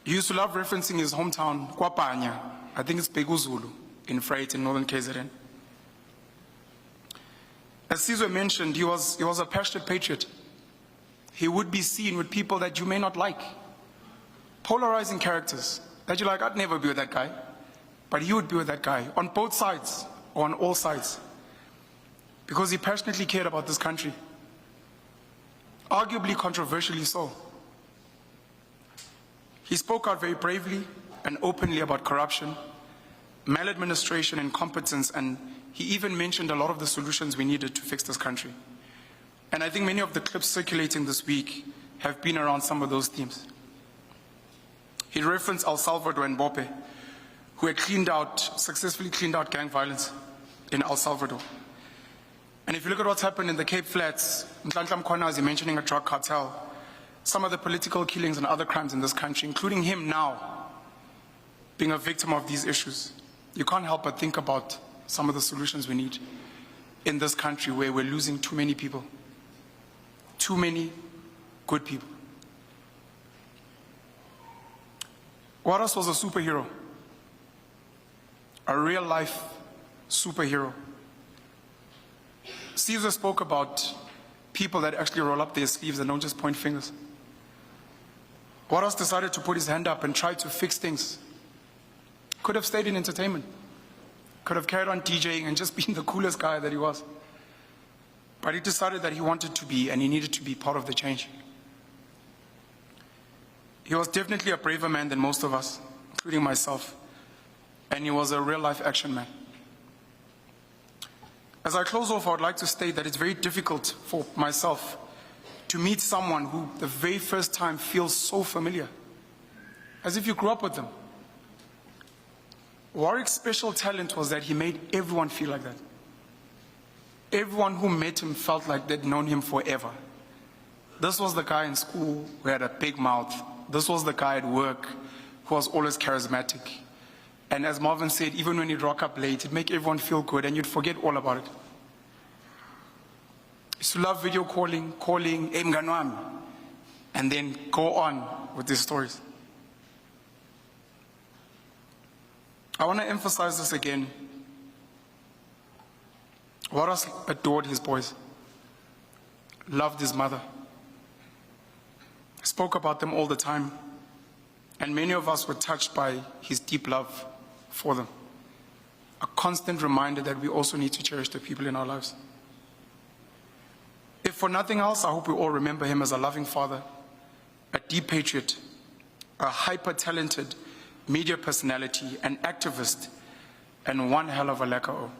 He used to love referencing his hometown, Kwapanya. I think it's Beguzulu in Freight in northern KZN. As Sizwe mentioned, he was a passionate patriot. He would be seen with people that you may not like. Polarizing characters that you're like, I'd never be with that guy. But he would be with that guy on both sides or on all sides. Because he passionately cared about this country. Arguably controversially so. He spoke out very bravely and openly about corruption, maladministration, incompetence, and he even mentioned a lot of the solutions we needed to fix this country. And I think many of the clips circulating this week have been around some of those themes. He referenced El Salvador and Bope, who had successfully cleaned out gang violence in El Salvador. And if you look at what's happened in the Cape Flats, Nhlanhla Mkhwanazi mentioning a drug cartel, some of the political killings and other crimes in this country, including him now being a victim of these issues, you can't help but think about some of the solutions we need in this country where we're losing too many people, too many good people. Warras was a superhero, a real-life superhero. Caesar spoke about people that actually roll up their sleeves and don't just point fingers. Warras decided to put his hand up and try to fix things. Could have stayed in entertainment. Could have carried on DJing and just been the coolest guy that he was. But he decided that he wanted to be and he needed to be part of the change. He was definitely a braver man than most of us, including myself. And he was a real-life action man. As I close off, I would like to state that it's very difficult for myself to meet someone who the very first time feels so familiar, as if you grew up with them. Warwick's special talent was that he made everyone feel like that. Everyone who met him felt like they'd known him forever. This was the guy in school who had a big mouth. This was the guy at work who was always charismatic. And as Marvin said, even when he'd rock up late, it'd make everyone feel good and you'd forget all about it. He used to love video calling, "Hey, mngani wami," and then go on with his stories. I want to emphasize this again. Warras adored his boys, loved his mother, spoke about them all the time, and many of us were touched by his deep love for them. A constant reminder that we also need to cherish the people in our lives. If for nothing else, I hope we all remember him as a loving father, a deep patriot, a hyper-talented media personality, an activist, and one hell of a lacquer.